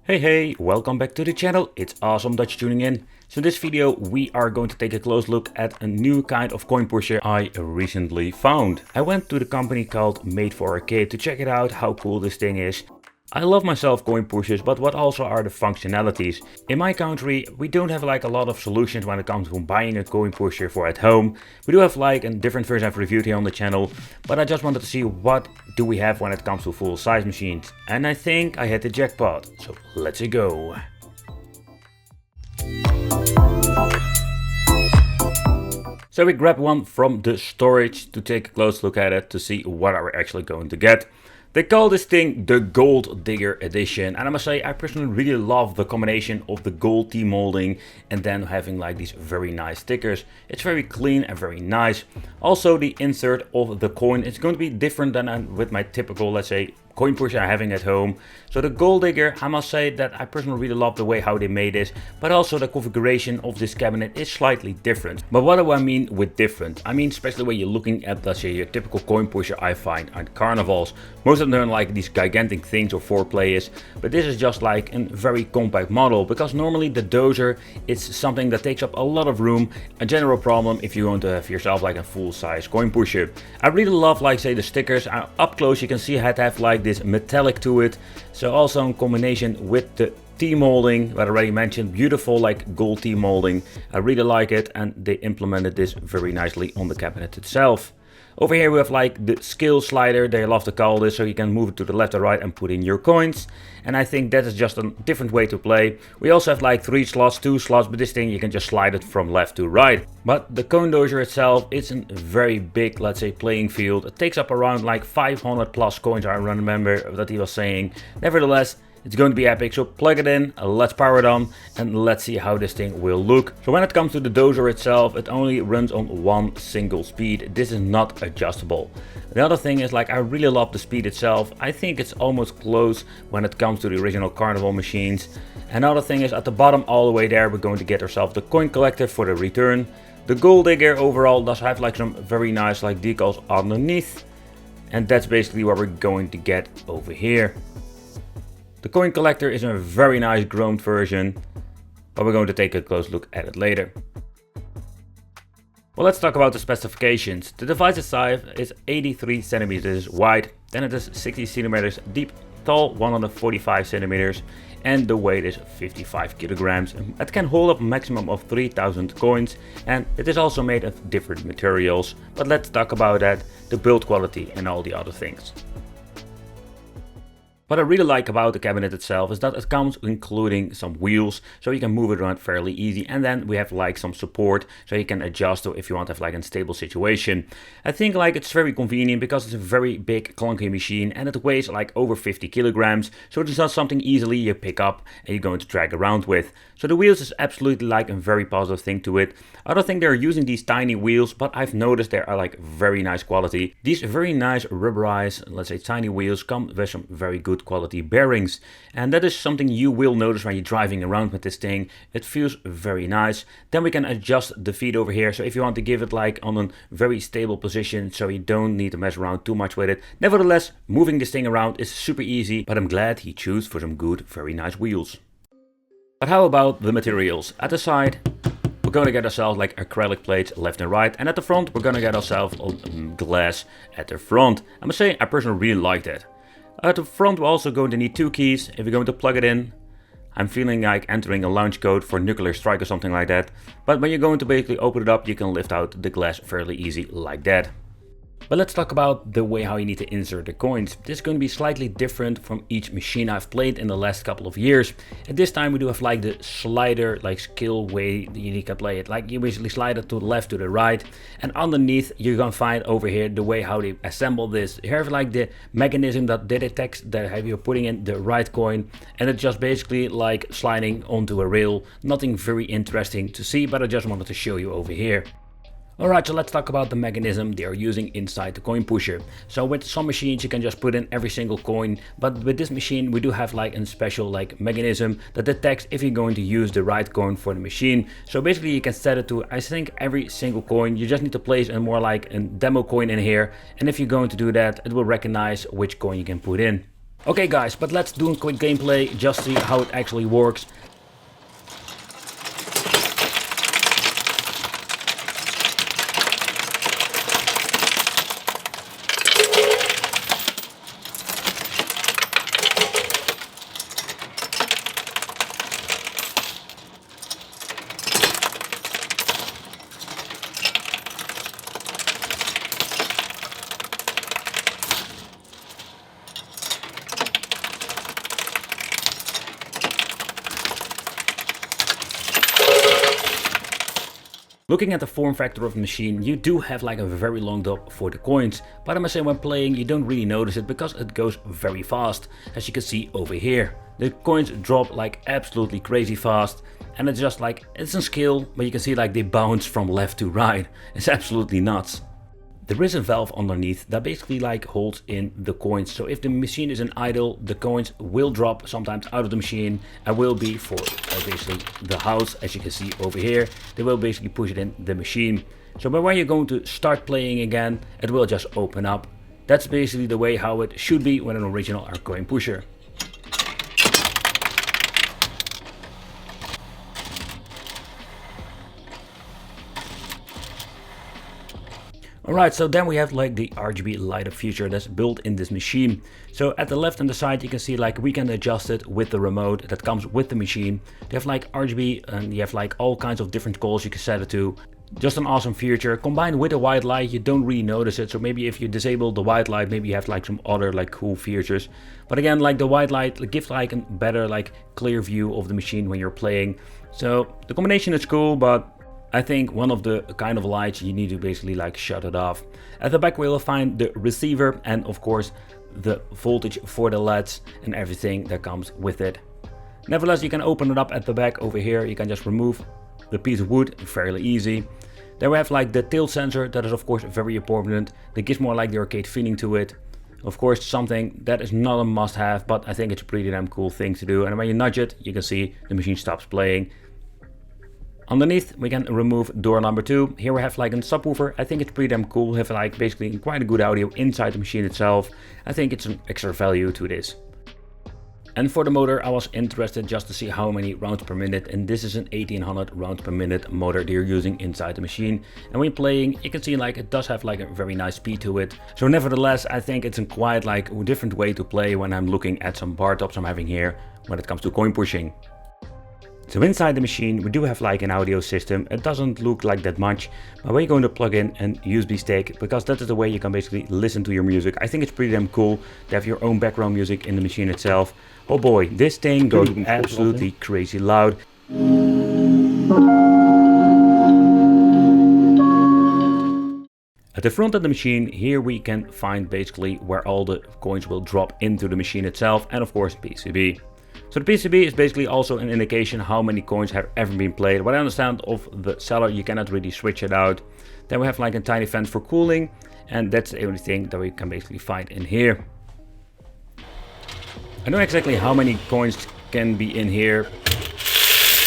Hey, welcome back to the channel. It's awesome that you're tuning in. So in this video we are going to take a close look at a new kind of coin pusher I recently found. I went to the company called Made for Arcade to check it out, how cool this thing is. I love myself coin pushers, but what also are the functionalities? In my country, we don't have like a lot of solutions when it comes to buying a coin pusher for at home. We do have like a different version I've reviewed here on the channel, but I just wanted to see what do we have when it comes to full size machines. And I think I hit the jackpot, so let's go. So we grabbed one from the storage to take a close look at it to see what are we actually going to get. They call this thing the Gold Digger Edition, and I must say I personally really love the combination of the gold T-molding and then having like these very nice stickers. It's very clean and very nice. Also the insert of the coin is going to be different than with my typical, let's say, coin pusher I'm having at home. So the Gold Digger, I must say that I personally really love the way how they made this, but also the configuration of this cabinet is slightly different. But what do I mean with different? I mean especially when you're looking at, let's say, your typical coin pusher I find at carnivals. Most of them are like these gigantic things or 4 players, but this is just like a very compact model, because normally the dozer is something that takes up a lot of room, a general problem if you want to have yourself like a full size coin pusher. I really love, like, say, the stickers. Up close you can see I have like this metallic to it, so also in combination with the T-molding that I already mentioned, beautiful like gold T-molding. I really like it, and they implemented this very nicely on the cabinet itself. Over here we have like the skill slider, they love to call this, so you can move it to the left or right and put in your coins. And I think that is just a different way to play. We also have like 3 slots, 2 slots, but this thing you can just slide it from left to right. But the coin dozer itself, it's a very big, let's say, playing field. It takes up around like 500 plus coins, I remember that he was saying. Nevertheless, it's going to be epic, so plug it in, let's power it on, and let's see how this thing will look. So when it comes to the dozer itself, it only runs on one single speed. This is not adjustable. The other thing is, like, I really love the speed itself. I think it's almost close when it comes to the original carnival machines. Another thing is, at the bottom all the way there, we're going to get ourselves the coin collector for the return. The Gold Digger overall does have like some very nice like decals underneath. And that's basically what we're going to get over here. The coin collector is a very nice chromed version, but we're going to take a close look at it later. Well, let's talk about the specifications. The device's size is 83 centimeters wide, then it is 60 centimeters deep, tall 145 centimeters, and the weight is 55 kilograms. It can hold up a maximum of 3000 coins, and it is also made of different materials. But let's talk about that, the build quality and all the other things. What I really like about the cabinet itself is that it comes including some wheels, so you can move it around fairly easy, and then we have like some support so you can adjust to if you want to have like a stable situation. I think like it's very convenient because it's a very big clunky machine and it weighs like over 50 kilograms, so it's not something easily you pick up and you're going to drag around with. So the wheels is absolutely like a very positive thing to it. I don't think they're using these tiny wheels, but I've noticed they are like very nice quality. These very nice rubberized, let's say, tiny wheels come with some very good quality bearings, and that is something you will notice when you're driving around with this thing. It feels very nice. Then we can adjust the feet over here, so if you want to give it like on a very stable position, so you don't need to mess around too much with it. Nevertheless, moving this thing around is super easy, but I'm glad he chose for some good, very nice wheels. But how about the materials? At the side we're going to get ourselves like acrylic plates left and right, and at the front we're going to get ourselves glass at the front. I must say I personally really like that. At the front we're also going to need 2 keys if you're going to plug it in. I'm feeling like entering a launch code for nuclear strike or something like that. But when you're going to basically open it up, you can lift out the glass fairly easy like that. But let's talk about the way how you need to insert the coins. This is going to be slightly different from each machine I've played in the last couple of years. At this time we do have like the slider, like skill way you can play it. Like you basically slide it to the left, to the right, and underneath you're going to find over here the way how they assemble this. You have like the mechanism that detects that you're putting in the right coin, and it's just basically like sliding onto a rail. Nothing very interesting to see, but I just wanted to show you over here. Alright, so let's talk about the mechanism they are using inside the coin pusher. So with some machines you can just put in every single coin, but with this machine we do have like a special like mechanism that detects if you're going to use the right coin for the machine. So basically you can set it to, I think, every single coin. You just need to place a more like a demo coin in here, and if you're going to do that, it will recognize which coin you can put in. Okay guys, but let's do a quick gameplay, just see how it actually works. Looking at the form factor of the machine, you do have like a very long drop for the coins, but I must say when playing you don't really notice it because it goes very fast, as you can see over here. The coins drop like absolutely crazy fast, and it's just like, it's a skill, but you can see like they bounce from left to right. It's absolutely nuts. There is a valve underneath that basically like holds in the coins, so if the machine is in idle, the coins will drop sometimes out of the machine and will be for basically the house, as you can see over here. They will basically push it in the machine. So but when you're going to start playing again, it will just open up. That's basically the way how it should be when an original coin pusher. Alright, so then we have like the RGB light up feature that's built in this machine. So at the left and the side you can see like we can adjust it with the remote that comes with the machine. They have like RGB and you have like all kinds of different colors you can set it to. Just an awesome feature. Combined with the white light you don't really notice it, so maybe if you disable the white light maybe you have like some other like cool features. But again, like the white light gives like a better like clear view of the machine when you're playing. So the combination is cool, but I think one of the kind of lights you need to basically like shut it off. At the back we will find the receiver and of course the voltage for the LEDs and everything that comes with it. Nevertheless, you can open it up at the back over here. You can just remove the piece of wood, fairly easy. Then we have like the tilt sensor, that is of course very important. That gives more like the arcade feeling to it. Of course something that is not a must have, but I think it's a pretty damn cool thing to do. And when you nudge it, you can see the machine stops playing. Underneath we can remove door number 2. Here we have like a subwoofer. I think it's pretty damn cool. We have like basically quite a good audio inside the machine itself. I think it's an extra value to this. And for the motor I was interested just to see how many rounds per minute, and this is an 1800 rounds per minute motor they're using inside the machine. And when playing you can see like it does have like a very nice speed to it. So nevertheless I think it's a quite like a different way to play when I'm looking at some bar tops I'm having here when it comes to coin pushing. So inside the machine we do have like an audio system. It doesn't look like that much, but we're going to plug in an USB stick because that is the way you can basically listen to your music. I think it's pretty damn cool to have your own background music in the machine itself. Oh boy, this thing goes absolutely crazy loud. At the front of the machine, here we can find basically where all the coins will drop into the machine itself, and of course PCB. So the PCB is basically also an indication how many coins have ever been played. What I understand of the seller, you cannot really switch it out. Then we have like a tiny vent for cooling, and that's the only thing that we can basically find in here. I don't know exactly how many coins can be in here,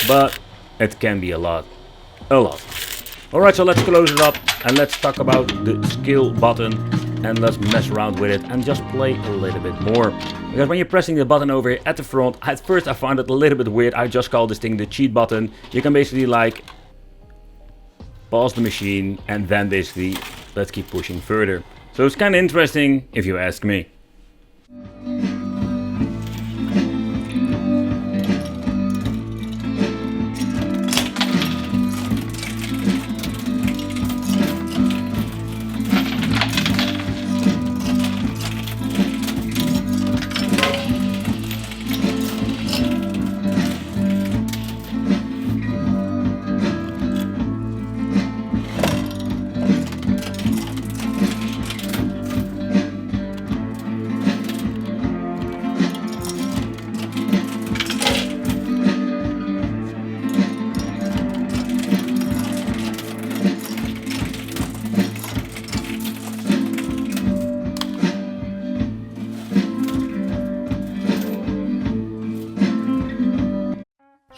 but it can be a lot. A lot. Alright, so let's close it up and let's talk about the skill button and let's mess around with it and just play a little bit more. Because when you're pressing the button over here at the front, at first I found it a little bit weird. I just call this thing the cheat button. You can basically like pause the machine and then basically let's keep pushing further. So it's kind of interesting if you ask me.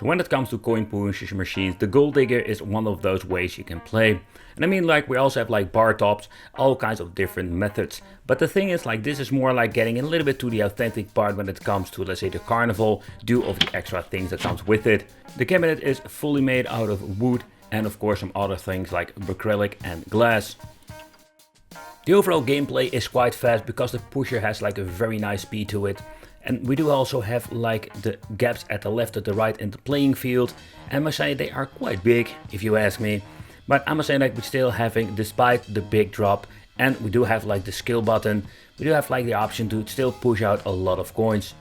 So when it comes to coin pushing machines, the gold digger is one of those ways you can play. And I mean, like, we also have like bar tops, all kinds of different methods. But the thing is, like, this is more like getting a little bit to the authentic part when it comes to, let's say, the carnival, due of the extra things that comes with it. The cabinet is fully made out of wood and of course some other things like acrylic and glass. The overall gameplay is quite fast because the pusher has like a very nice speed to it. And we do also have like the gaps at the left and the right in the playing field. And I must say they are quite big if you ask me. But I must say like we're still having, despite the big drop, and we do have like the skill button, we do have like the option to still push out a lot of coins.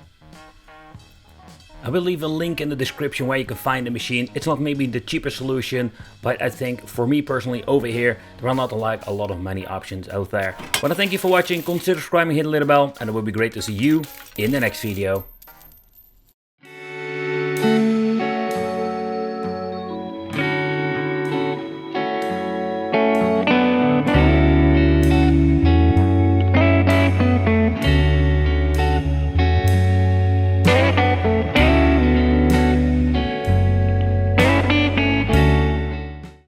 I will leave a link in the description where you can find the machine. It's not maybe the cheapest solution, but I think for me personally over here, there are not like a lot of many options out there. But I thank you for watching, consider subscribing, hit the little bell, and it would be great to see you in the next video.